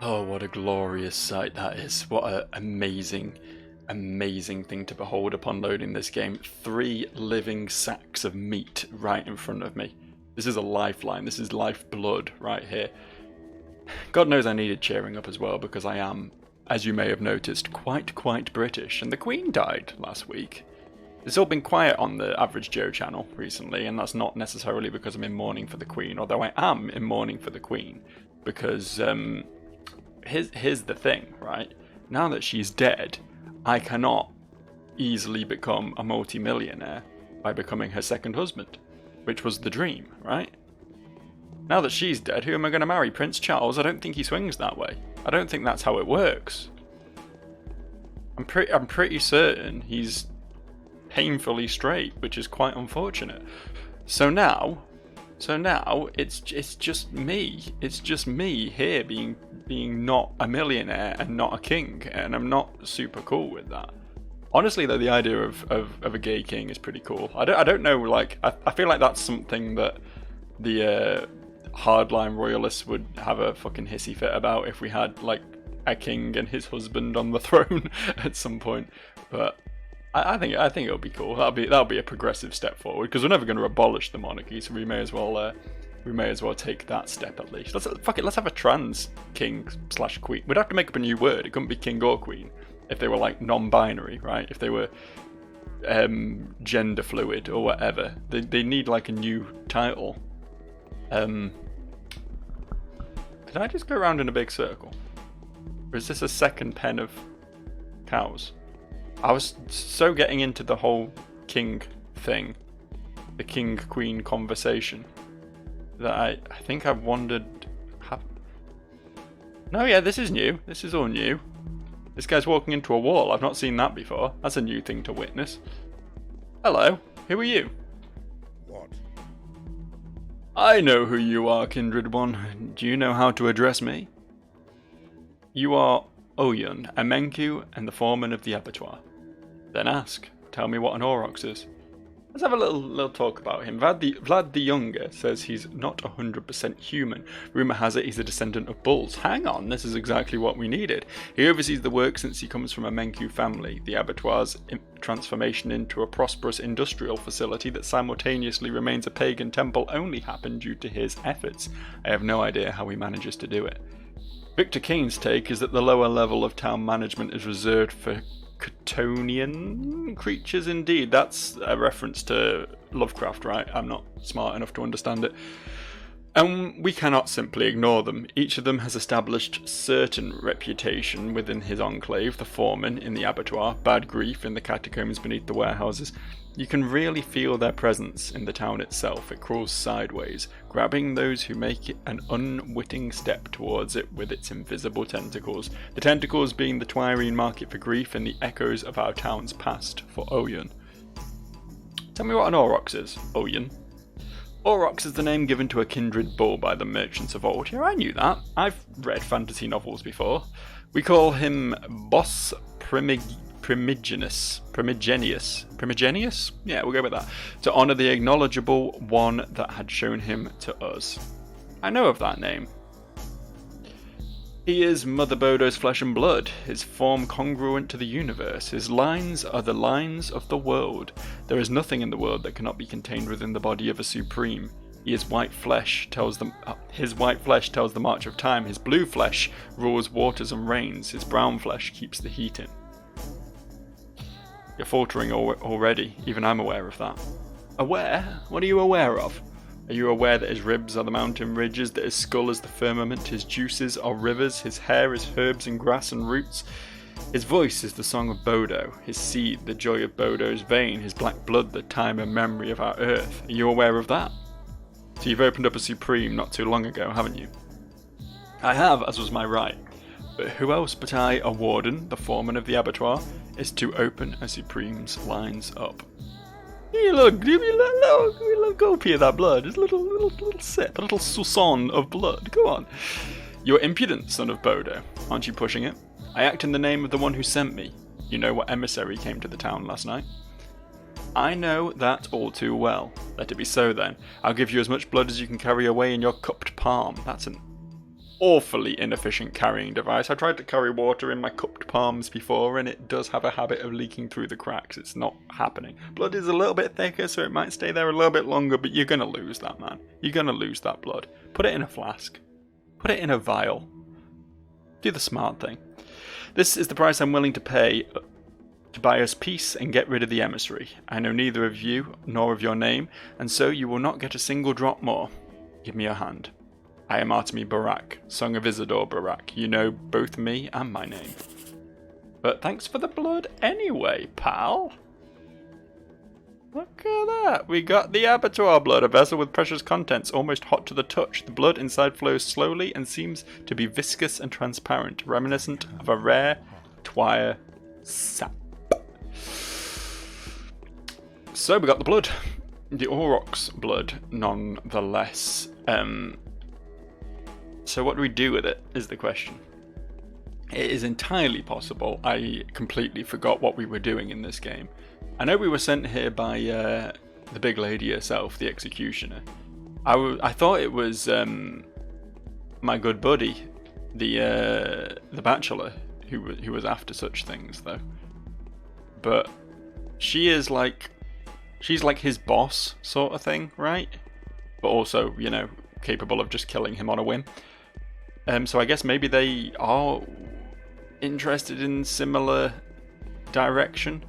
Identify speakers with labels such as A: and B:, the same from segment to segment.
A: Oh, what a glorious sight that is. What an amazing, amazing thing to behold upon loading this game. 3 living sacks of meat right in front of me. This is a lifeline. This is lifeblood right here. God knows I needed cheering up as well, because I am, as you may have noticed, quite British. And the Queen died last week. It's all been quiet on the Average Joe channel recently, and that's not necessarily because I'm in mourning for the Queen, although I am in mourning for the Queen, because here's the thing, right? Now that she's dead, I cannot easily become a multi-millionaire by becoming her second husband, which was the dream, right? Now that she's dead, who am I going to marry? Prince Charles? I don't think he swings that way. I don't think that's how it works. I'm pretty certain he's painfully straight, which is quite unfortunate. So now it's just me. It's just me here being not a millionaire and not a king, and I'm not super cool with that. Honestly, though, the idea of a gay king is pretty cool. I don't know, like I feel like that's something that the hardline royalists would have a fucking hissy fit about if we had like a king and his husband on the throne at some point. But I think it'll be cool. That'll be a progressive step forward, because we're never going to abolish the monarchy, so we may as well take that step at least. Let's have a trans king / queen. We'd have to make up a new word. It couldn't be king or queen if they were like non-binary, right? If they were gender fluid or whatever, they need like a new title. Did I just go around in a big circle? Or is this a second pen of cows? I was so getting into the whole king thing, the king-queen conversation, that I think I've wandered... No, yeah, this is new. This is all new. This guy's walking into a wall. I've not seen that before. That's a new thing to witness. Hello. Who are you?
B: What?
A: I know who you are, kindred one. Do you know how to address me? You are Oyun, a Menku, and the foreman of the abattoir. Then ask. Tell me what an Aurochs is. Let's have a little talk about him. Vlad the Younger says he's not 100% human. Rumour has it he's a descendant of bulls. Hang on, this is exactly what we needed. He oversees the work since he comes from a Menku family. The abattoir's transformation into a prosperous industrial facility that simultaneously remains a pagan temple only happened due to his efforts. I have no idea how he manages to do it. Victor Kane's take is that the lower level of town management is reserved for Chthonian creatures. Indeed, that's a reference to Lovecraft, right? I'm not smart enough to understand it. And we cannot simply ignore them. Each of them has established certain reputation within his enclave, the foreman in the abattoir, bad grief in the catacombs beneath the warehouses. You can really feel their presence in the town itself. It crawls sideways, grabbing those who make an unwitting step towards it with its invisible tentacles. The tentacles being the Twyrene market for grief and the echoes of our town's past for Oyun. Tell me what an Aurochs is, Oyun. Aurochs is the name given to a kindred bull by the merchants of old. Yeah, I knew that. I've read fantasy novels before. We call him Boss Primigenius? Yeah, we'll go with that. To honour the acknowledgeable one that had shown him to us. I know of that name. He is Mother Bodo's flesh and blood, his form congruent to the universe. His lines are the lines of the world. There is nothing in the world that cannot be contained within the body of a supreme. His white flesh tells the march of time. His blue flesh rules waters and rains. His brown flesh keeps the heat in. You're faltering already. Even I'm aware of that. Aware? What are you aware of? Are you aware that his ribs are the mountain ridges, that his skull is the firmament, his juices are rivers, his hair is herbs and grass and roots? His voice is the song of Bodo, his seed the joy of Bodo's vein, his black blood the time and memory of our earth. Are you aware of that? So you've opened up a Supreme not too long ago, haven't you? I have, as was my right. But who else but I, a warden, the foreman of the abattoir, is to open a Supreme's lines up? Give me a little gulpy of that blood. Just a little sip, a little soupçon of blood. Go on. You're impudent, son of Bodo. Aren't you pushing it? I act in the name of the one who sent me. You know what emissary came to the town last night? I know that all too well. Let it be so then. I'll give you as much blood as you can carry away in your cupped palm. That's an awfully inefficient carrying device. I tried to carry water in my cupped palms before, and it does have a habit of leaking through the cracks. It's not happening. Blood is a little bit thicker, so it might stay there a little bit longer, but you're going to lose that, man. You're going to lose that blood. Put it in a flask. Put it in a vial. Do the smart thing. This is the price I'm willing to pay to buy us peace and get rid of the emissary. I know neither of you nor of your name, and so you will not get a single drop more. Give me your hand. I am Artemy Barak, Song of Isidore Barak. You know both me and my name. But thanks for the blood anyway, pal. Look at that. We got the abattoir blood, a vessel with precious contents, almost hot to the touch. The blood inside flows slowly and seems to be viscous and transparent, reminiscent of a rare twire sap. So we got the blood. The Aurochs blood, nonetheless. So what do we do with it, is the question. It is entirely possible I completely forgot what we were doing in this game. I know we were sent here by the big lady herself, the Executioner. I thought it was my good buddy, the Bachelor, who was after such things, though. But she is like... She's like his boss, sort of thing, right? But also, you know, capable of just killing him on a whim. So I guess maybe they are interested in similar direction.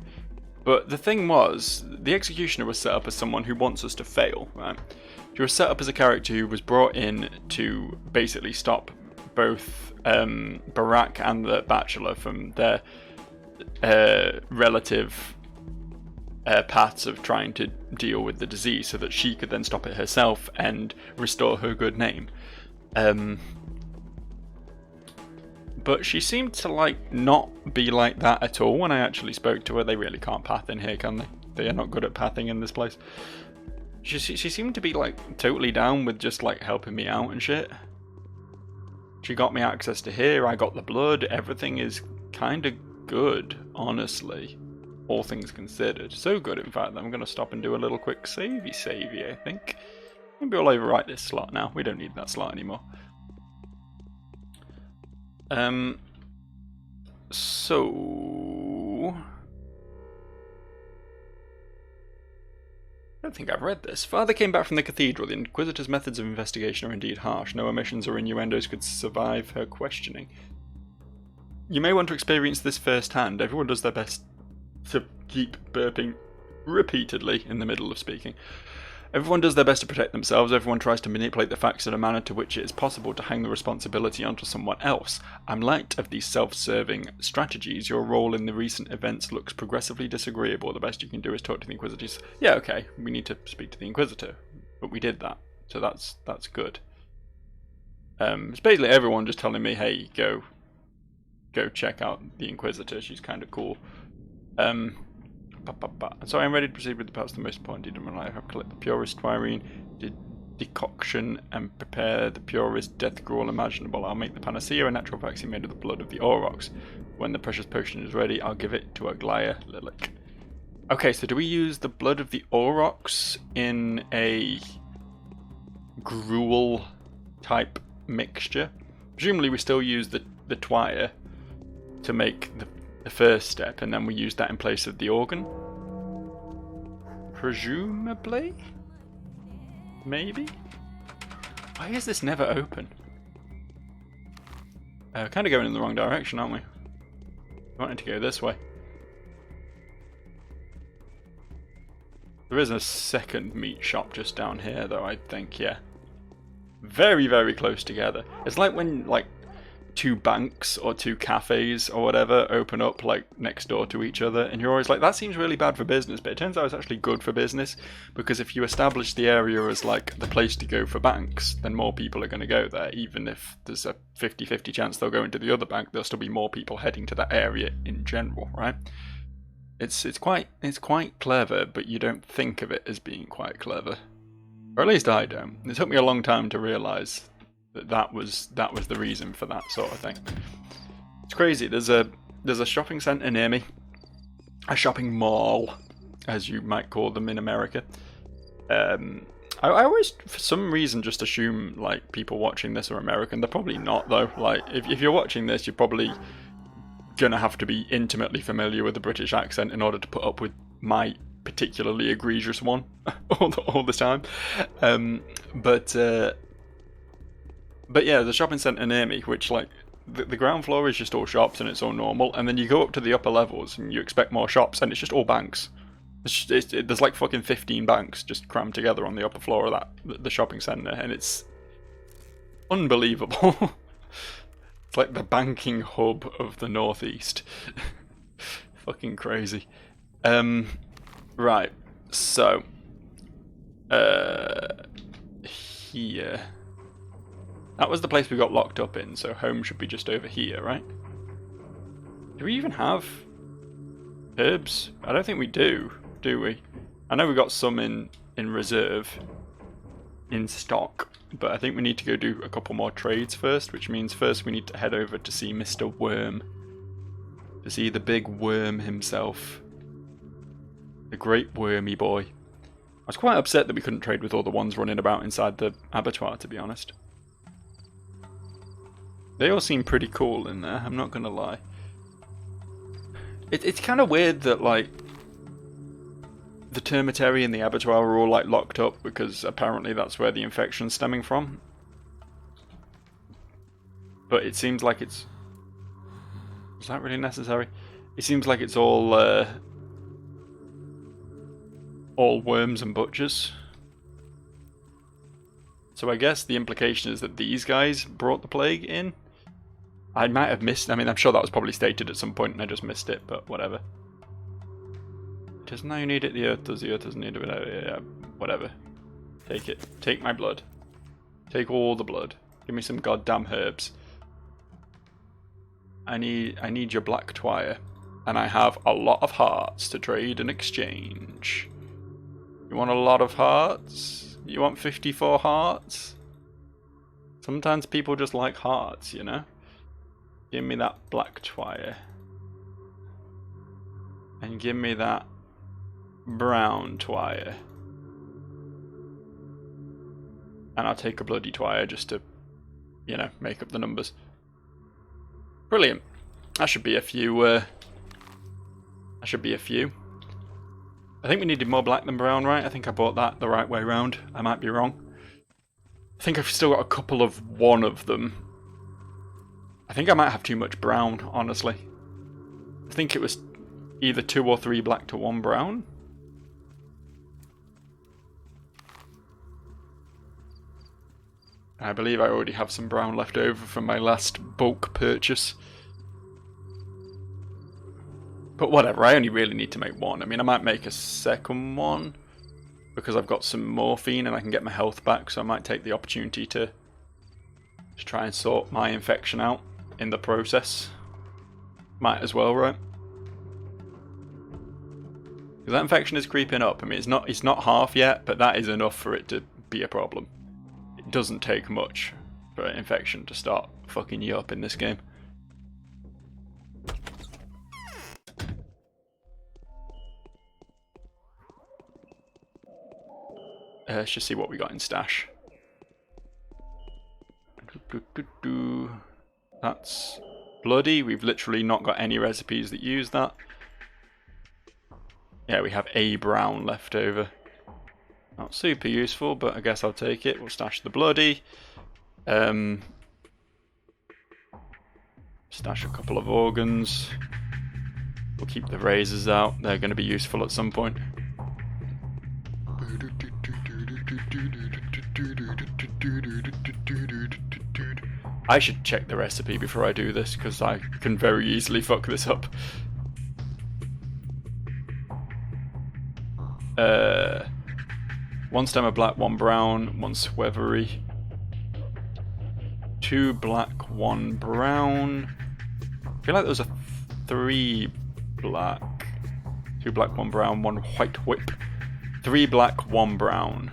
A: But the thing was, the Executioner was set up as someone who wants us to fail, right? She was set up as a character who was brought in to basically stop both Barak and the Bachelor from their relative paths of trying to deal with the disease, so that she could then stop it herself and restore her good name. But she seemed to like not be like that at all when I actually spoke to her. They really can't path in here, can they? They are not good at pathing in this place. She seemed to be like totally down with just like helping me out and shit. She got me access to here, I got the blood, everything is kind of good, honestly. All things considered. So good, in fact, that I'm going to stop and do a little quick savey, I think. Maybe I'll overwrite this slot now. We don't need that slot anymore. So... I don't think I've read this. Father came back from the cathedral. The Inquisitor's methods of investigation are indeed harsh. No omissions or innuendos could survive her questioning. You may want to experience this firsthand. Everyone does their best to keep burping repeatedly in the middle of speaking. Everyone does their best to protect themselves. Everyone tries to manipulate the facts in a manner to which it is possible to hang the responsibility onto someone else. I'm light of these self-serving strategies. Your role in the recent events looks progressively disagreeable. The best you can do is talk to the Inquisitors. Yeah, okay, we need to speak to the Inquisitor, but we did that, so that's good. It's basically everyone just telling me, hey, go check out the Inquisitor. She's kind of cool. So I'm ready to proceed with perhaps the most important deed of my life. I've collected the purest twirine decoction and prepare the purest death gruel imaginable. I'll make the panacea a natural vaccine made of the blood of the Aurochs. When the precious potion is ready, I'll give it to Aglaya Lilac. Okay, so do we use the blood of the Aurochs in a gruel type mixture? Presumably we still use the twire to make the first step, and then we use that in place of the organ. Presumably? Maybe? Why is this never open? Kind of going in the wrong direction, aren't we? We wanted to go this way. There is a second meat shop just down here, though, I think, yeah. Very, very close together. It's like when, like, two banks or two cafes or whatever open up like next door to each other, and you're always like, that seems really bad for business, but it turns out it's actually good for business, because if you establish the area as like the place to go for banks, then more people are going to go there. Even if there's a 50-50 chance they'll go into the other bank, there'll still be more people heading to that area in general, right? It's quite clever, but you don't think of it as being quite clever, or at least I don't. It took me a long time to realise that was the reason for that sort of thing. It's crazy. There's a shopping centre near me, a shopping mall, as you might call them in America, I always, for some reason, just assume like people watching this are American. They're probably not, though. Like, if you're watching this, you're probably gonna have to be intimately familiar with the British accent in order to put up with my particularly egregious one all the time. But yeah, the shopping centre near me, which like the ground floor is just all shops and it's all normal, and then you go up to the upper levels and you expect more shops and it's just all banks. There's like fucking 15 banks just crammed together on the upper floor of the shopping centre, and it's unbelievable. It's like the banking hub of the northeast. Fucking crazy. Right, so here. That was the place we got locked up in, so home should be just over here, right? Do we even have herbs? I don't think we do we? I know we got some in reserve, in stock, but I think we need to go do a couple more trades first, which means first we need to head over to see Mr. Worm. To see the big worm himself. The great wormy boy. I was quite upset that we couldn't trade with all the ones running about inside the abattoir, to be honest. They all seem pretty cool in there, I'm not gonna lie. It's kind of weird that, like, the termitary and the abattoir are all, like, locked up, because apparently that's where the infection's stemming from. But it seems like it's... Is that really necessary? It seems like it's all worms and butchers. So I guess the implication is that these guys brought the plague in? I might have missed... I mean, I'm sure that was probably stated at some point and I just missed it, but whatever. Doesn't now you need it, the earth does, the earth doesn't need it, yeah, whatever. Take it. Take my blood. Take all the blood. Give me some goddamn herbs. I need your black twire. And I have a lot of hearts to trade and exchange. You want a lot of hearts? You want 54 hearts? Sometimes people just like hearts, you know? Give me that black twire. And give me that brown twire. And I'll take a bloody twire just to, you know, make up the numbers. Brilliant. That should be a few, I think we needed more black than brown, right? I think I bought that the right way round. I might be wrong. I think I've still got a couple of one of them. I think I might have too much brown, honestly. I think it was either 2 or 3 black to 1 brown. I believe I already have some brown left over from my last bulk purchase. But whatever, I only really need to make one. I mean, I might make a second one because I've got some morphine and I can get my health back, so I might take the opportunity to try and sort my infection out in the process. Might as well, right? Because that infection is creeping up. I mean, it's not half yet, but that is enough for it to be a problem. It doesn't take much for an infection to start fucking you up in this game. Let's just see what we got in stash. That's bloody. We've literally not got any recipes that use that. Yeah, we have a brown left over. Not super useful, but I guess I'll take it. We'll stash the bloody. Stash a couple of organs. We'll keep the razors out. They're going to be useful at some point. I should check the recipe before I do this, because I can very easily fuck this up. One stem of black, 1 brown, 1 swevery. 2 black, 1 brown. I feel like there was a 3 black. 2 black, 1 brown, 1 white whip. 3 black, 1 brown.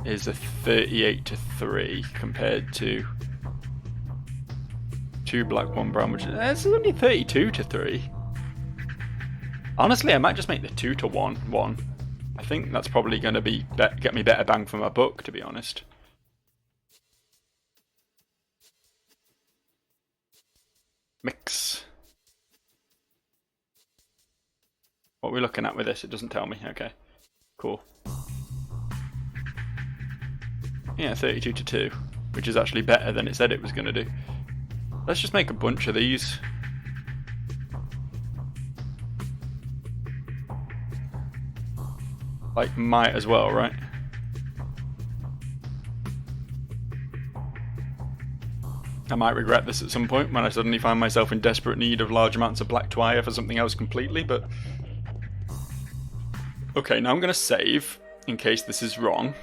A: Is a 38 to 3 compared to 2 black, 1 brown, which is only 32 to 3. Honestly, I might just make the 2 to 1 one. I think that's probably going to get me better bang for my buck, to be honest. Mix. What are we looking at with this? It doesn't tell me. Okay, cool. Yeah, 32 to 2, which is actually better than it said it was going to do. Let's just make a bunch of these. Like, might as well, right? I might regret this at some point when I suddenly find myself in desperate need of large amounts of black twire for something else completely, but... Okay, now I'm going to save, in case this is wrong.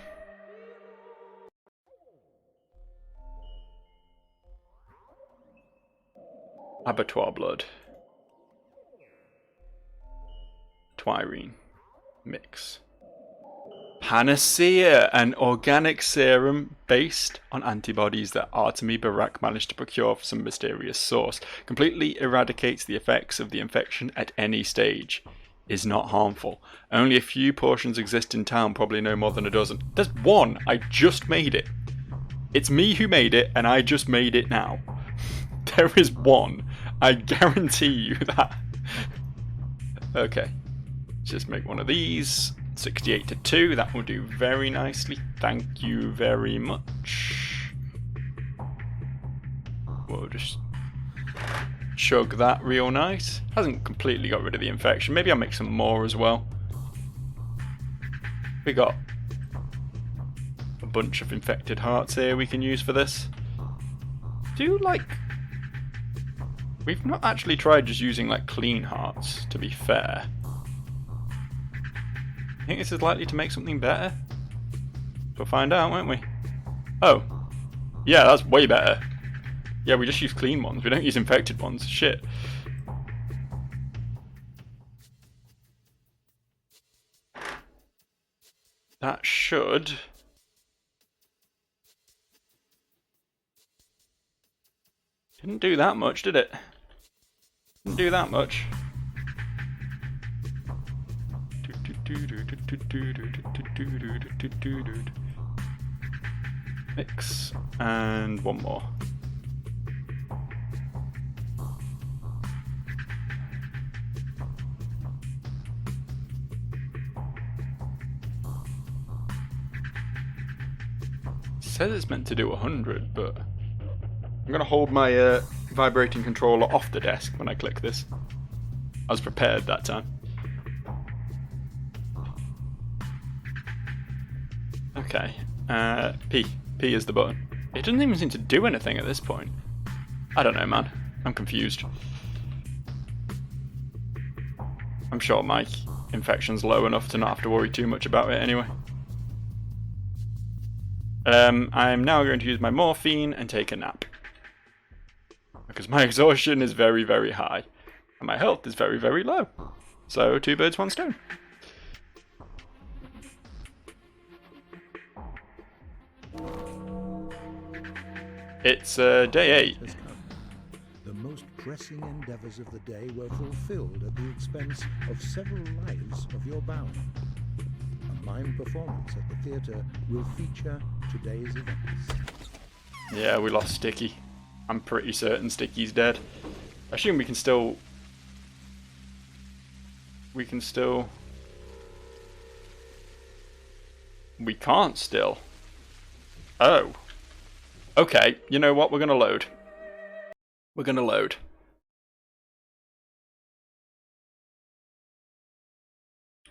A: Abattoir blood. Twirine. Mix. Panacea, an organic serum based on antibodies that Artemi Barak managed to procure from some mysterious source. Completely eradicates the effects of the infection at any stage. Is not harmful. Only a few portions exist in town, probably no more than a dozen. There's one! I just made it. It's me who made it, and I just made it now. There is one. I guarantee you that. Okay. Let's just make one of these. 68 to 2, that will do very nicely. Thank you very much. We'll just chug that real nice. Hasn't completely got rid of the infection. Maybe I'll make some more as well. We got a bunch of infected hearts here we can use for this. We've not actually tried just using like clean hearts, to be fair. I think this is likely to make something better. We'll find out, won't we? Oh. Yeah, that's way better. Yeah, we just use clean ones. We don't use infected ones. Shit. That should... Didn't do that much, did it? Didn't do that much. Mix, and one more. It says it's meant to do 100, but I'm going to hold my vibrating controller off the desk when I click this. I was prepared that time. Okay, P. P is the button. It doesn't even seem to do anything at this point. I don't know, man. I'm confused. I'm sure my infection's low enough to not have to worry too much about it anyway. I'm now going to use my morphine and take a nap. Because my exhaustion is very, very high. And my health is very, very low. So, 2 birds, 1 stone. It's day 8.
B: The most pressing endeavours of the day were fulfilled at the expense of several lives of your bound. A mime performance at the theatre will feature today's events.
A: Yeah, we lost Sticky. I'm pretty certain Sticky's dead. I assume we can still... We can't still. Oh. Okay, you know what? We're going to load. We're going to load.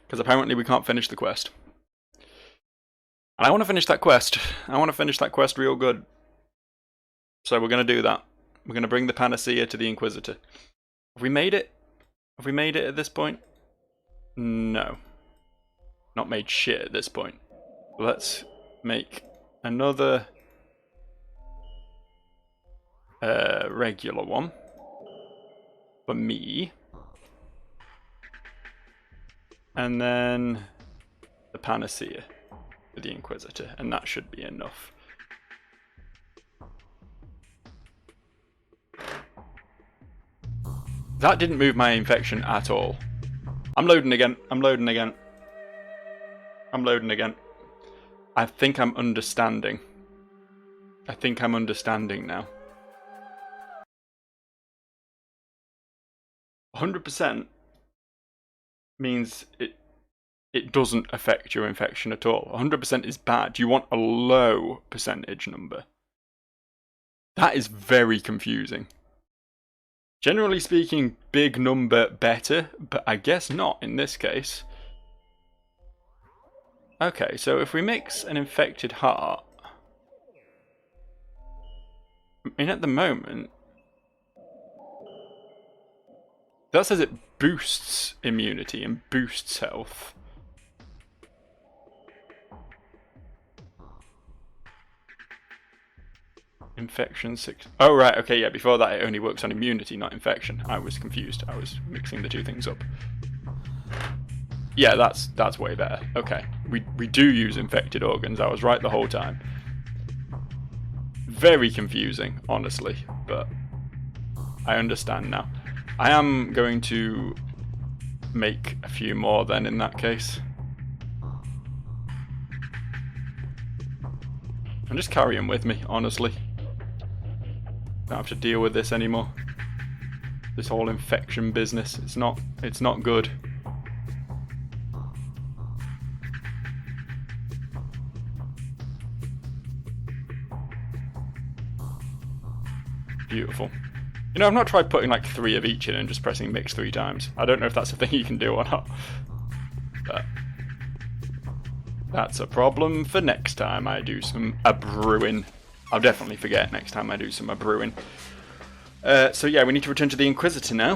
A: Because apparently we can't finish the quest. And I want to finish that quest. I want to finish that quest real good. So we're going to do that. We're going to bring the Panacea to the Inquisitor. Have we made it? Have we made it at this point? No. Not made shit at this point. Let's make another... regular one for me, and then the Panacea for the Inquisitor, and that should be enough. That didn't move my infection at all. I'm loading again. I'm loading again. I'm loading again. I think I'm understanding. I think I'm understanding now. 100% means it doesn't affect your infection at all. 100% is bad. You want a low percentage number. That is very confusing. Generally speaking, big number better, but I guess not in this case. Okay, so if we mix an infected heart... I mean, at the moment... that says it boosts immunity and boosts health. Infection 6. Oh, right, okay, yeah, before that it only works on immunity, not infection. I was confused. I was mixing the two things up. Yeah, that's way better. Okay, we do use infected organs. I was right the whole time. Very confusing, honestly, but I understand now. I am going to make a few more then in that case. And just carry them with me, honestly. Don't have to deal with this anymore. This whole infection business, it's not good. Beautiful. You know, I've not tried putting like 3 of each in and just pressing mix 3 times. I don't know if that's a thing you can do or not. But that's a problem for next time I do some brewing. I'll definitely forget next time I do some brewing. So yeah, we need to return to the Inquisitor now.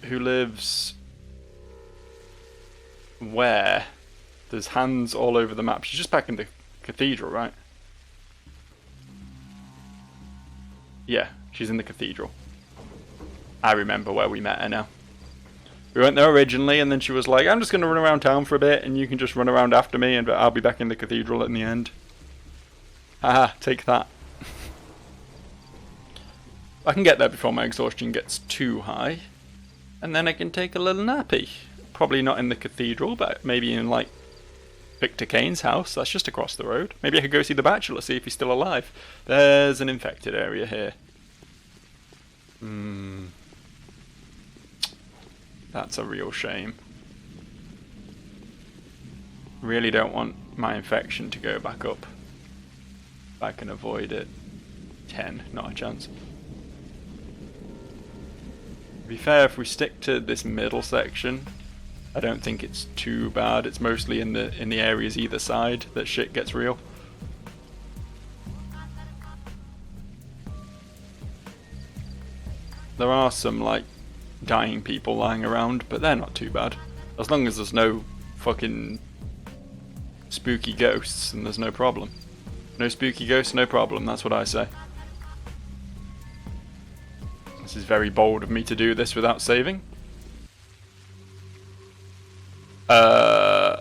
A: Who lives... where? There's hands all over the map. She's just back in the cathedral, right? Yeah, she's in the cathedral. I remember where we met her now. We went there originally, and then she was like, I'm just going to run around town for a bit, and you can just run around after me, and I'll be back in the cathedral in the end. Haha, take that. I can get there before my exhaustion gets too high, and then I can take a little nappy. Probably not in the cathedral, but maybe in, like, Victor Kane's house. That's just across the road. Maybe I could go see the Bachelor, see if he's still alive. There's an infected area here. That's a real shame. Really don't want my infection to go back up. If I can avoid it. 10, not a chance. To be fair, if we stick to this middle section, I don't think it's too bad. It's mostly in the areas either side that shit gets real. There are some, like, dying people lying around, but they're not too bad. As long as there's no fucking spooky ghosts, then there's no problem. No spooky ghosts, no problem, that's what I say. This is very bold of me to do this without saving. I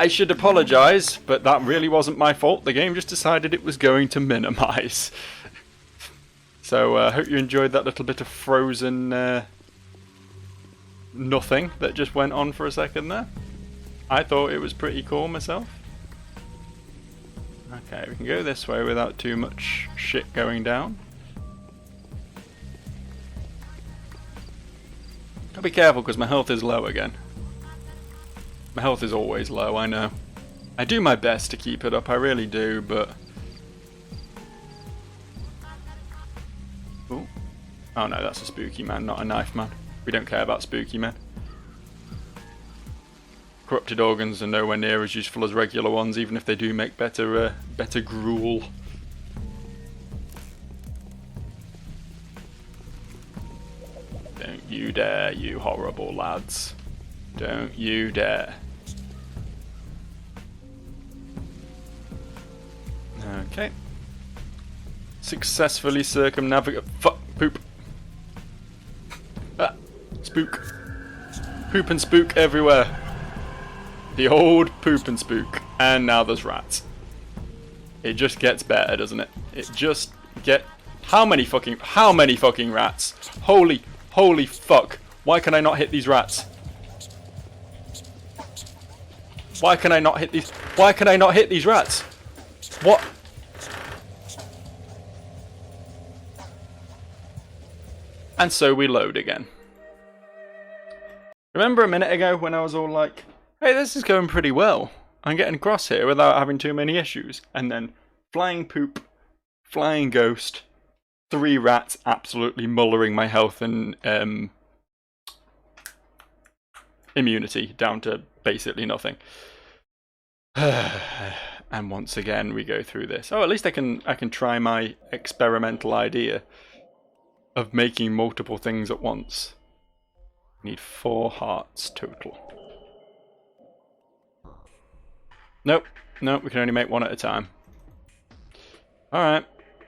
A: should apologise, but that really wasn't my fault. The game just decided it was going to minimise. So I hope you enjoyed that little bit of frozen nothing that just went on for a second there. I thought it was pretty cool myself. Okay, we can go this way without too much shit going down. I'll be careful because my health is low again. My health is always low, I know. I do my best to keep it up, I really do, but... Ooh. Oh no, that's a spooky man, not a knife man. We don't care about spooky men. Corrupted organs are nowhere near as useful as regular ones, even if they do make better gruel. Don't you dare, you horrible lads. Don't you dare. Okay. Successfully circumnavigate. Fuck. Poop. Ah. Spook. Poop and spook everywhere. The old poop and spook. And now there's rats. It just gets better, doesn't it? It just get... How many fucking rats? Holy fuck. Why can I not hit these rats? Why can I not hit these? Why can I not hit these rats? What? And so we load again. Remember a minute ago when I was all like, hey, this is going pretty well. I'm getting across here without having too many issues. And then flying poop, flying ghost, 3 rats absolutely mullering my health and immunity down to basically nothing. And once again we go through this. Oh, at least I can try my experimental idea of making multiple things at once. Need 4 hearts total. Nope, we can only make 1 at a time. Alright,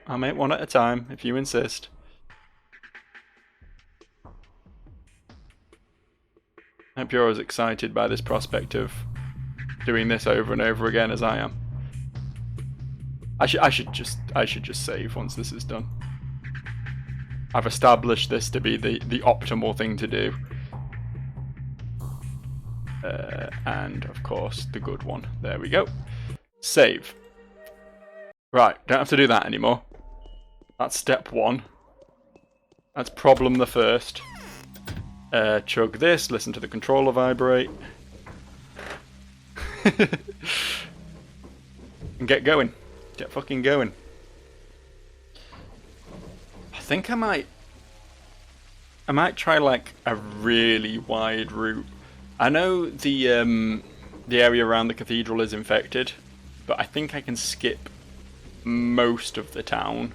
A: I'll make 1 at a time if you insist. I hope you're as excited by this prospect of doing this over and over again as I am. I should just save once this is done. I've established this to be the optimal thing to do. And of course the good one. There we go. Save. Right, don't have to do that anymore. That's step 1. That's problem the first. Chug this, listen to the controller vibrate. And get going. Get fucking going. I think I might try like a really wide route. I know the area around the cathedral is infected, but I think I can skip most of the town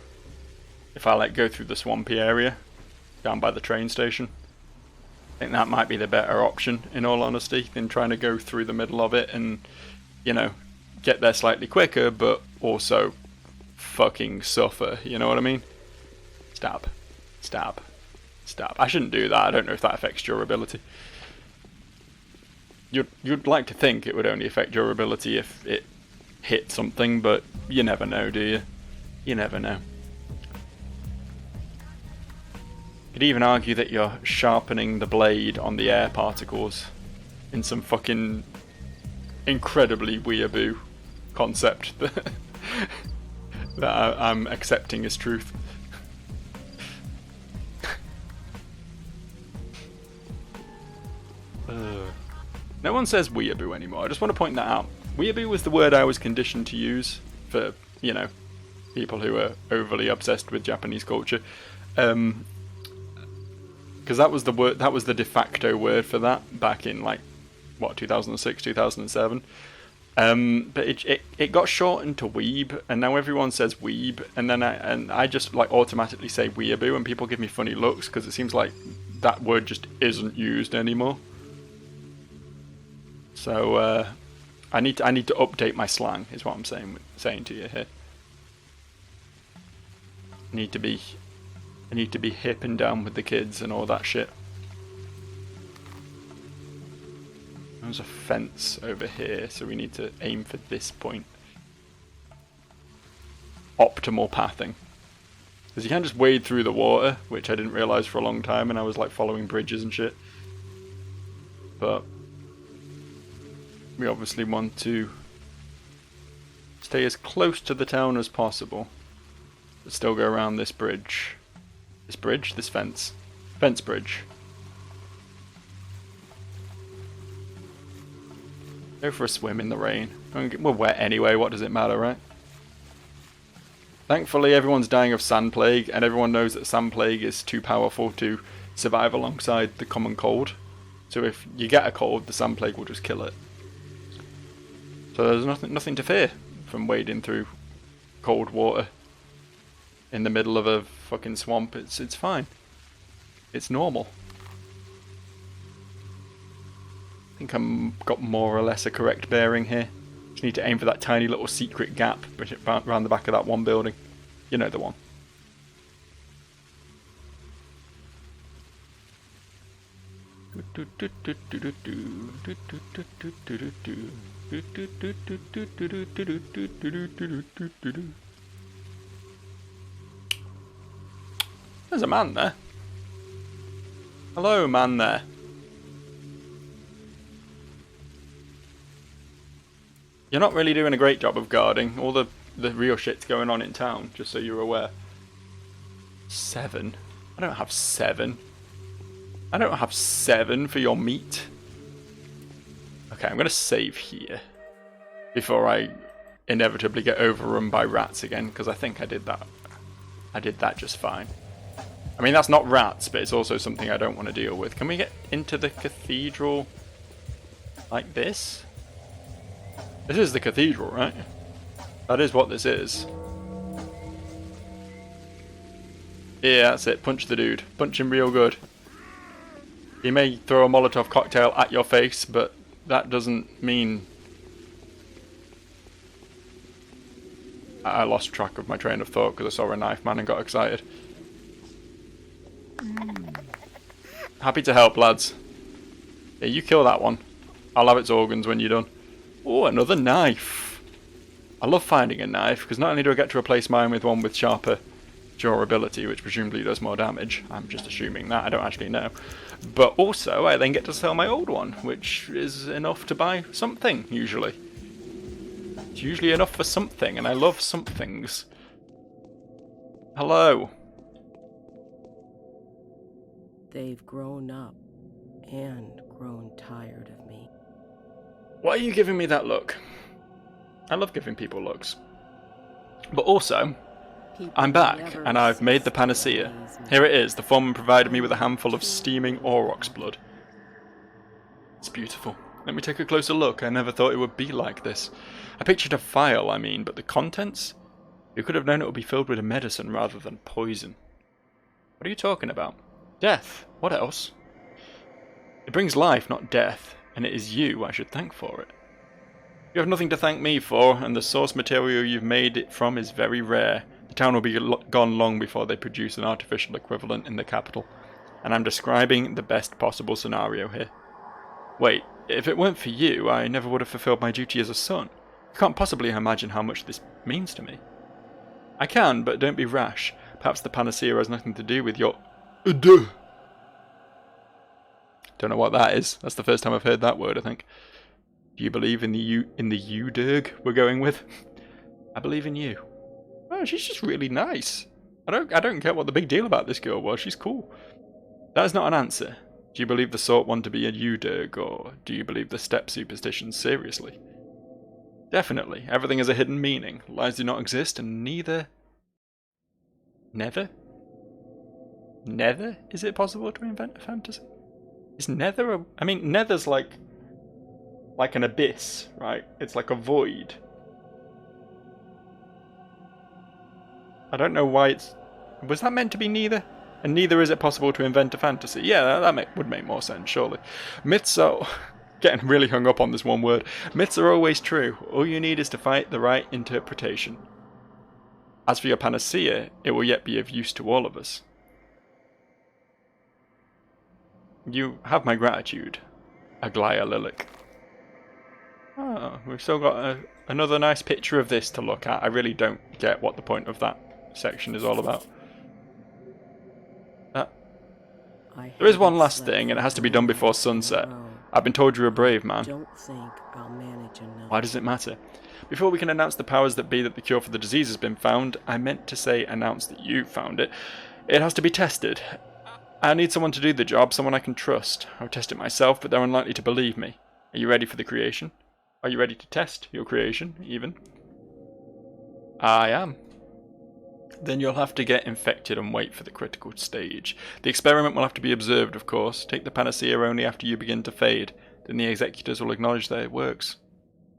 A: if I like go through the swampy area down by the train station. I think that might be the better option, in all honesty, than trying to go through the middle of it and, you know, get there slightly quicker, but also fucking suffer, you know what I mean? Stab. Stab. Stab. I shouldn't do that. I don't know if that affects durability. You'd like to think it would only affect durability if it hit something, but you never know, do you? You never know. Could even argue that you're sharpening the blade on the air particles in some fucking incredibly weeaboo concept that I'm accepting as truth. No one says weeaboo anymore. I just want to point that out. Weeaboo was the word I was conditioned to use for, you know, people who are overly obsessed with Japanese culture. Because that was the word, that was the de facto word for that back in like what 2006, 2007. But it got shortened to weeb, and now everyone says weeb, and then I just like automatically say weeaboo, and people give me funny looks because it seems like that word just isn't used anymore. So I need to update my slang, is what I'm saying to you here. I need to be hip and down with the kids and all that shit. There's a fence over here, so we need to aim for this point. Optimal pathing. Because you can just wade through the water, which I didn't realise for a long time, and I was like following bridges and shit. But we obviously want to stay as close to the town as possible, but still go around this bridge. This bridge? This fence. Fence bridge. Go for a swim in the rain. We're wet anyway, what does it matter, right? Thankfully everyone's dying of sand plague, and everyone knows that sand plague is too powerful to survive alongside the common cold. So if you get a cold, the sand plague will just kill it. So there's nothing to fear from wading through cold water in the middle of a fucking swamp. It's fine. It's normal. I think I've got more or less a correct bearing here. Just need to aim for that tiny little secret gap around the back of that one building. You know the one. There's a man there. Hello, man there. You're not really doing a great job of guarding. All the real shit's going on in town, just so you're aware. 7? I don't have 7. I don't have 7 for your meat. Okay, I'm going to save here before I inevitably get overrun by rats again, because I think I did that. I did that just fine. I mean, that's not rats, but it's also something I don't want to deal with. Can we get into the cathedral like this? This is the cathedral, right? That is what this is. Yeah, that's it. Punch the dude. Punch him real good. He may throw a Molotov cocktail at your face, but that doesn't mean... I lost track of my train of thought because I saw a knife man and got excited. Happy to help, lads. Yeah, you kill that one. I'll have its organs when you're done. Oh, another knife. I love finding a knife, because not only do I get to replace mine with one with sharper durability, which presumably does more damage. I'm just assuming that, I don't actually know. But also, I then get to sell my old one, which is enough to buy something, usually. It's usually enough for something, and I love somethings. Hello.
C: They've grown up and grown tired of me.
A: Why are you giving me that look? I love giving people looks. But also, I'm back, and I've made the panacea. Here it is. The foreman provided me with a handful of steaming aurochs blood. It's beautiful. Let me take a closer look. I never thought it would be like this. I pictured a vial, I mean, but the contents? You could have known it would be filled with a medicine rather than poison. What are you talking about? Death. What else? It brings life, not death, and it is you I should thank for it. You have nothing to thank me for, and the source material you've made it from is very rare. The town will be gone long before they produce an artificial equivalent in the capital, and I'm describing the best possible scenario here. Wait, if it weren't for you, I never would have fulfilled my duty as a son. You can't possibly imagine how much this means to me. I can, but don't be rash. Perhaps the panacea has nothing to do with your... Don't know what that is. That's the first time I've heard that word, I think. Do you believe in the Udirg we're going with? I believe in you. Oh, she's just really nice. I don't get what the big deal about this girl was. She's cool. That is not an answer. Do you believe the sort want to be a Udirg, or do you believe the step superstition seriously? Definitely. Everything has a hidden meaning. Lies do not exist, and neither... Never? Nether? Is it possible to invent a fantasy? Is Nether a... I mean, Nether's like an abyss, right? It's like a void. I don't know why it's... Was that meant to be neither? And neither is it possible to invent a fantasy. Yeah, that would make more sense, surely. Myths are... Getting really hung up on this one word. Myths are always true. All you need is to find the right interpretation. As for your panacea, it will yet be of use to all of us. You have my gratitude, Aglaia Lilac. Oh, we've still got another nice picture of this to look at. I really don't get what the point of that section is all about. There is one last thing, and it has to be done before sunset. I've been told you're a brave man.
C: Don't think I'll manage enough.
A: Why does it matter? Before we can announce the powers that be that the cure for the disease has been found, I meant to say announce that you found it. It has to be tested. I need someone to do the job, someone I can trust. I'll test it myself, but they're unlikely to believe me. Are you ready for the creation? Are you ready to test your creation, even? I am. Then you'll have to get infected and wait for the critical stage. The experiment will have to be observed, of course. Take the panacea only after you begin to fade. Then the executors will acknowledge that it works.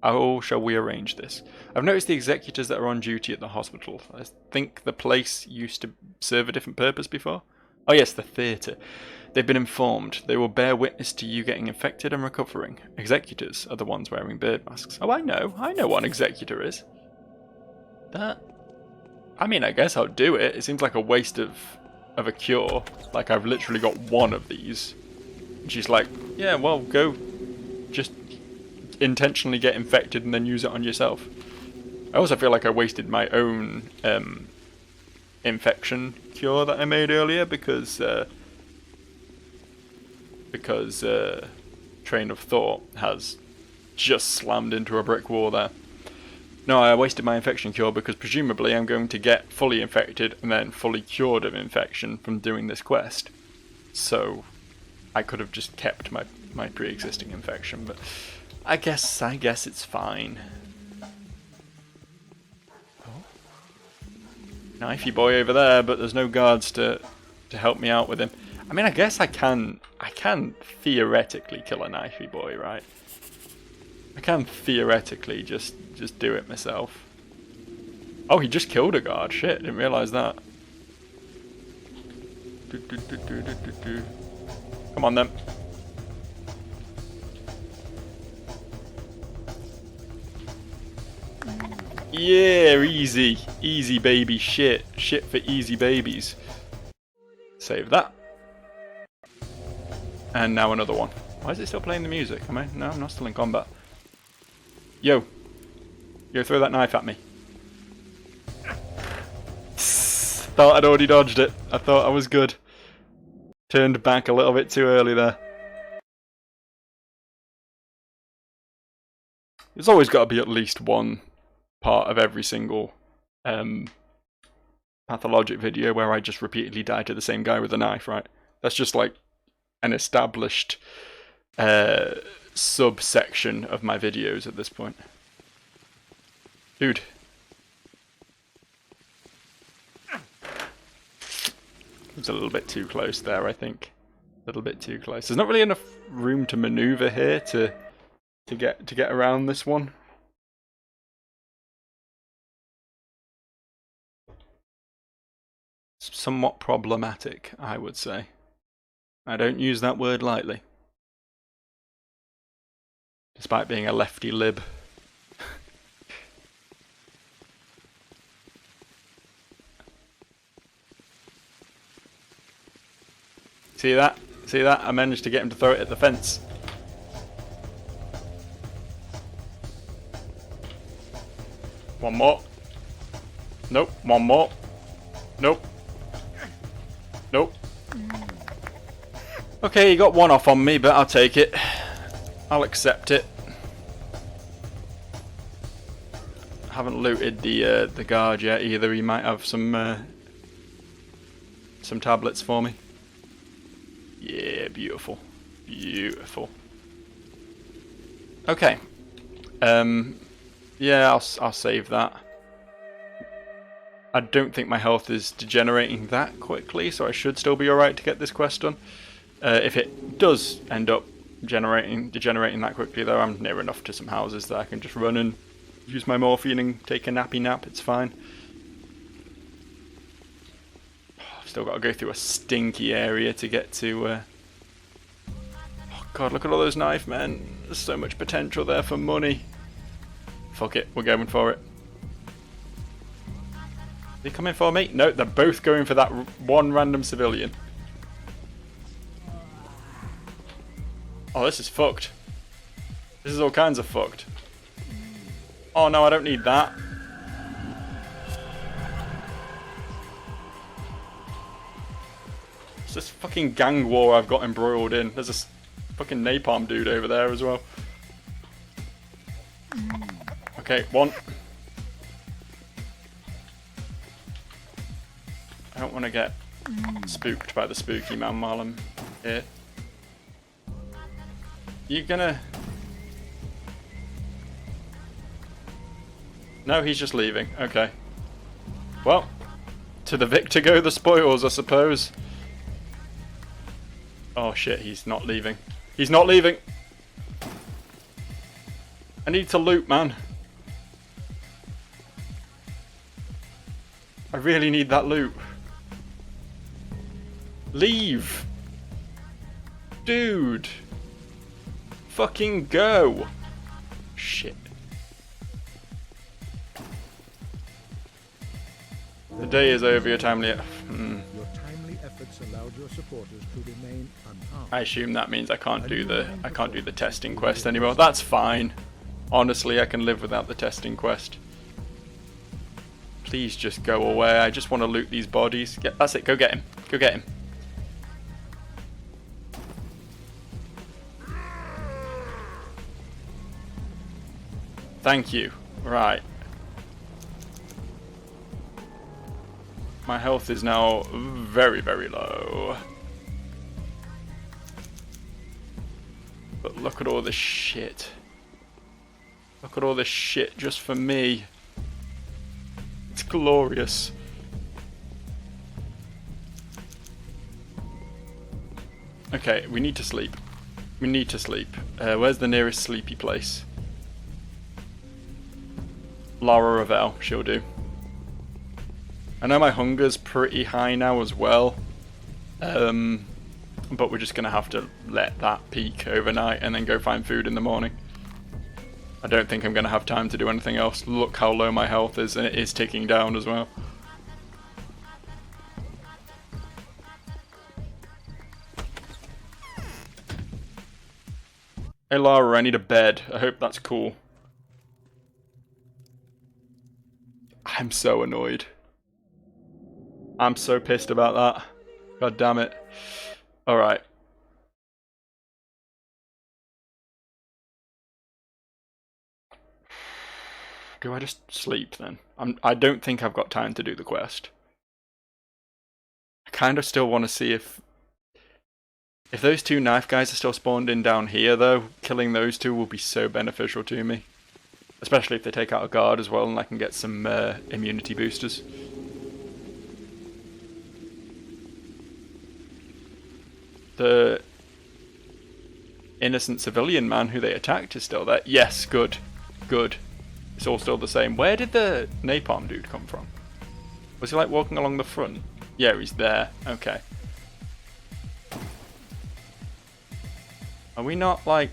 A: How shall we arrange this? I've noticed the executors that are on duty at the hospital. I think the place used to serve a different purpose before. Oh yes, the theatre. They've been informed. They will bear witness to you getting infected and recovering. Executors are the ones wearing bird masks. Oh, I know what an executor is. That... I mean, I guess I'll do it. It seems like a waste of a cure. Like, I've literally got one of these. And she's like, yeah, well, go just intentionally get infected and then use it on yourself. I also feel like I wasted my own infection cure that I made earlier because train of thought has just slammed into a brick wall there. No, I wasted my infection cure because presumably I'm going to get fully infected and then fully cured of infection from doing this quest. So I could have just kept my pre-existing infection, but I guess it's fine. Oh. Knifey boy over there, but there's no guards to help me out with him. I mean, I guess I can theoretically kill a knifey boy, right? I can theoretically just do it myself. Oh, he just killed a guard. Shit, didn't realise that. Come on then. Yeah, easy. Easy baby shit. Shit for easy babies. Save that. And now another one. Why is it still playing the music? Am I? No, I'm not still in combat. Yo. Yo, throw that knife at me. Thought I'd already dodged it. I thought I was good. Turned back a little bit too early there. There's always got to be at least one part of every single Pathologic video where I just repeatedly die to the same guy with a knife, right? That's just like an established subsection of my videos at this point. Dude. It's a little bit too close there, I think. A little bit too close. There's not really enough room to maneuver here to get around this one. It's somewhat problematic, I would say. I don't use that word lightly. Despite being a lefty lib. See that? See that? I managed to get him to throw it at the fence. One more. Nope. One more. Nope. Nope. Okay, you got one off on me, but I'll take it. I'll accept it. Haven't looted the guard yet either. He might have some tablets for me. Yeah, beautiful. Beautiful. Okay. Yeah, I'll save that. I don't think my health is degenerating that quickly, so I should still be alright to get this quest done. If it does end up degenerating that quickly though, I'm near enough to some houses that I can just run and use my morphine and take a nappy nap, it's fine. Still got to go through a stinky area to get to... Oh god, look at all those knife men. There's so much potential there for money. Fuck it, we're going for it. Are they coming for me? No, they're both going for that one random civilian. Oh, this is fucked. This is all kinds of fucked. Oh no, I don't need that. It's this fucking gang war I've got embroiled in. There's this fucking napalm dude over there as well. Okay, one. I don't want to get spooked by the spooky man while I'm here. You gonna... No, he's just leaving. Okay. Well, to the victor go the spoils, I suppose. Oh shit, he's not leaving. He's not leaving! I need to loot, man. I really need that loot. Leave! Dude! Fucking go! Shit. The day is over, your timely...
B: Your timely efforts allowed your supporters to remain unharmed.
A: I assume that means I can't do the testing quest anymore. That's fine. Honestly, I can live without the testing quest. Please just go away. I just want to loot these bodies. That's it. Go get him. Go get him. Thank you. Right. My health is now very, very low. But look at all this shit. Look at all this shit just for me. It's glorious. Okay, we need to sleep. We need to sleep. Where's the nearest sleepy place? Lara Ravel, she'll do. I know my hunger's pretty high now as well. But we're just going to have to let that peak overnight and then go find food in the morning. I don't think I'm going to have time to do anything else. Look how low my health is, and it is ticking down as well. Hey Lara, I need a bed. I hope that's cool. I'm so annoyed. I'm so pissed about that. God damn it. Alright. Do I just sleep then? I don't think I've got time to do the quest. I kind of still want to see if those two knife guys are still spawned in down here though. Killing those two will be so beneficial to me. Especially if they take out a guard as well and I can get some immunity boosters. The innocent civilian man who they attacked is still there. Yes, good. Good. It's all still the same. Where did the napalm dude come from? Was he like walking along the front? Yeah, he's there. Okay. Are we not like...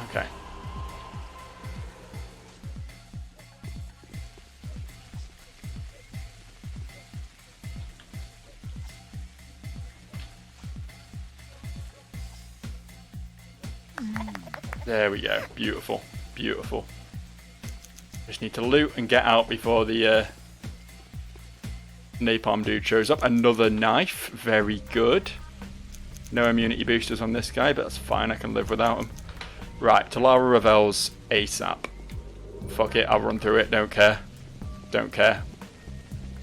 A: Okay. There we go. Beautiful. Beautiful. Just need to loot and get out before the napalm dude shows up. Another knife. Very good. No immunity boosters on this guy, but that's fine. I can live without him. Right, to Lara Ravel's ASAP. Fuck it, I'll run through it. Don't care. Don't care.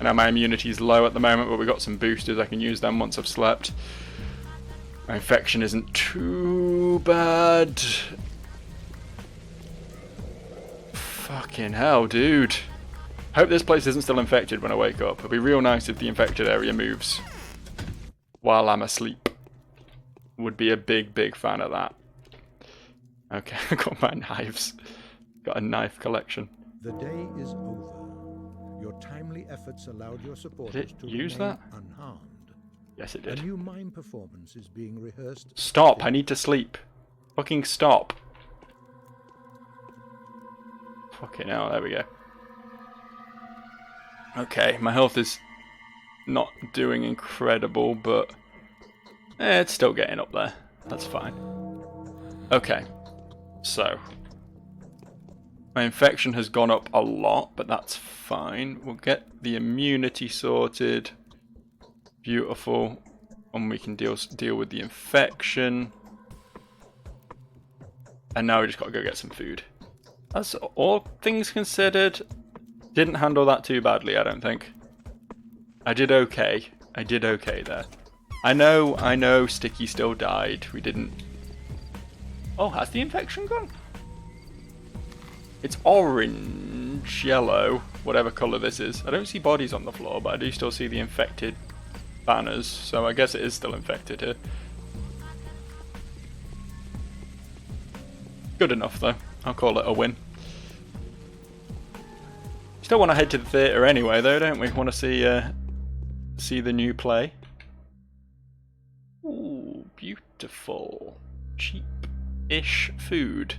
A: I know my immunity's low at the moment, but we've got some boosters. I can use them once I've slept. My infection isn't too bad. Fucking hell, dude. Hope this place isn't still infected when I wake up. It'd be real nice if the infected area moves while I'm asleep. Would be a big, big fan of that. Okay, I got my knives. Got a knife collection.
B: The day is over. Your timely efforts allowed your supporters to
A: use
B: remain
A: that?
B: unharmed.
A: Yes, it
B: A
A: did.
B: new mime performance is being rehearsed.
A: Stop, I need to sleep. Fucking stop. Fucking hell, there we go. Okay, my health is not doing incredible, but it's still getting up there. That's fine. Okay, so my infection has gone up a lot, but that's fine. We'll get the immunity sorted. Beautiful. And we can deal with the infection. And now we just got to go get some food. That's all things considered. Didn't handle that too badly, I don't think. I did okay. I did okay there. I know, Sticky still died. We didn't... Oh, has the infection gone? It's orange, yellow, whatever colour this is. I don't see bodies on the floor, but I do still see the infected banners, so I guess it is still infected here. Good enough, though. I'll call it a win. Still want to head to the theatre anyway, though, don't we? Want to see the new play. Ooh, beautiful. Cheap-ish food.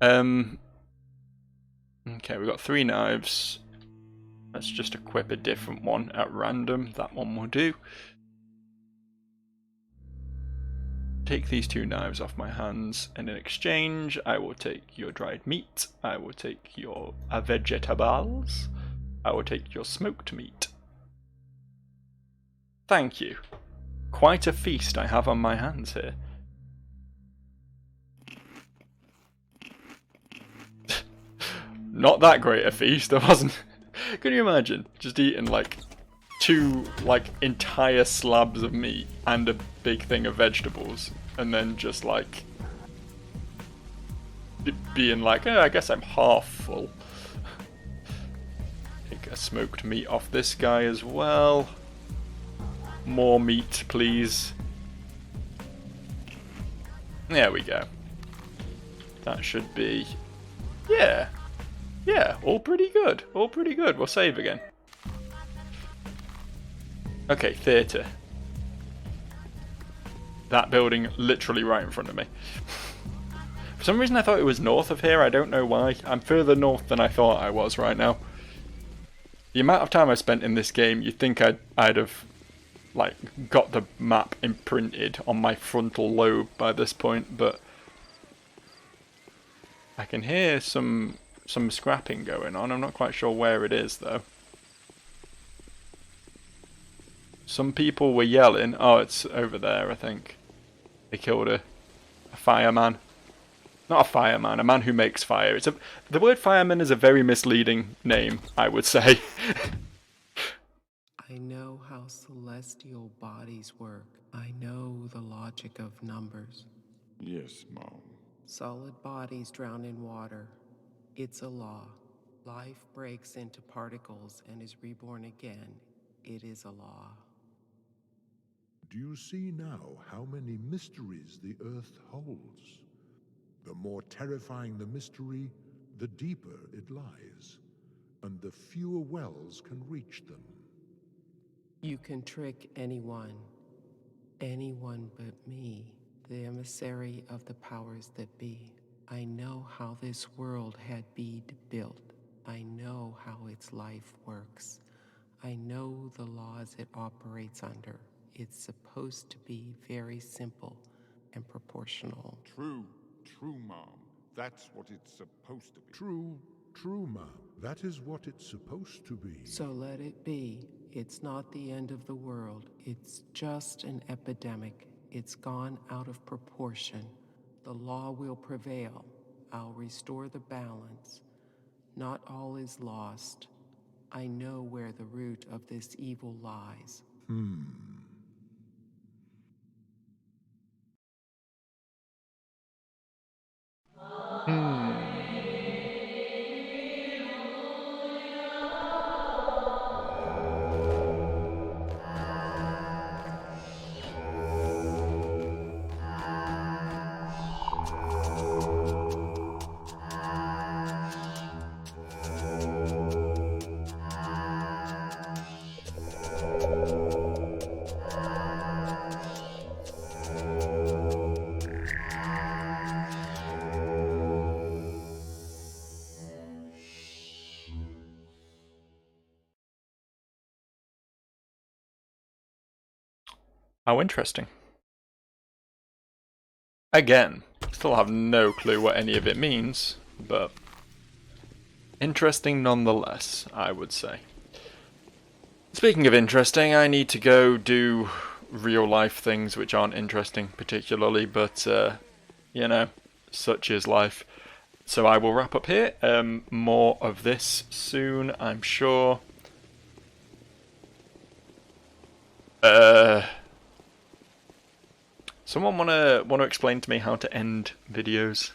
A: Okay, we've got 3 knives. Let's just equip a different one at random. That one will do. Take these 2 knives off my hands, and in exchange, I will take your dried meat. I will take your vegetables. I will take your smoked meat. Thank you. Quite a feast I have on my hands here. not that great a feast. I wasn't. Can you imagine just eating like 2 like entire slabs of meat and a big thing of vegetables, and then just like being like, I guess I'm half full. Take a smoked meat off this guy as well. More meat, please. There we go. That should be... Yeah. Yeah, all pretty good. All pretty good. We'll save again. Okay, theatre. That building literally right in front of me. For some reason I thought it was north of here. I don't know why. I'm further north than I thought I was right now. The amount of time I spent in this game, you'd think I'd have like got the map imprinted on my frontal lobe by this point, but I can hear some scrapping going on. I'm not quite sure where it is though. Some people were yelling. Oh, it's over there, I think. They killed a fireman. Not a fireman, a man who makes fire. The word fireman is a very misleading name, I would say.
C: I know how celestial bodies work. I know the logic of numbers.
D: Yes, Mom.
C: Solid bodies drown in water. It's a law. Life breaks into particles and is reborn again. It is a law.
B: Do you see now how many mysteries the Earth holds? The more terrifying the mystery, the deeper it lies, and the fewer wells can reach them.
C: You can trick anyone but me, the emissary of the powers that be. I know how this world had been built. I know how its life works. I know the laws it operates under. It's supposed to be very simple and proportional.
D: True, Mom. That's what it's supposed to be.
B: True, Mom. That is what it's supposed to be.
C: So let it be. It's not the end of the world. It's just an epidemic. It's gone out of proportion. The law will prevail. I'll restore the balance. Not all is lost. I know where the root of this evil lies.
A: How interesting. Again, still have no clue what any of it means, but interesting nonetheless, I would say. Speaking of interesting, I need to go do real life things which aren't interesting particularly, but you know, such is life. So I will wrap up here. More of this soon, I'm sure. Someone wanna explain to me how to end videos?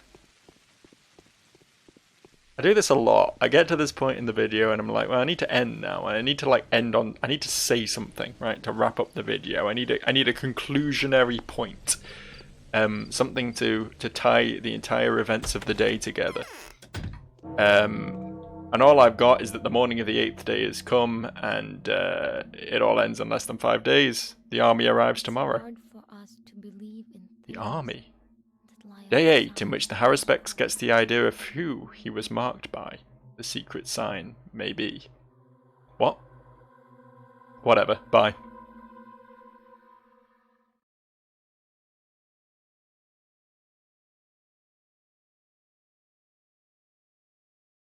A: I do this a lot. I get to this point in the video and I'm like, well, I need to end now. And I need to like end on. I need to say something, right, to wrap up the video. I need a conclusionary point, something to tie the entire events of the day together. And all I've got is that the morning of the 8th day has come, and it all ends in less than 5 days. The army arrives tomorrow. The army. Day 8, in which the Haruspex gets the idea of who he was marked by. The secret sign may be. What? Whatever. Bye.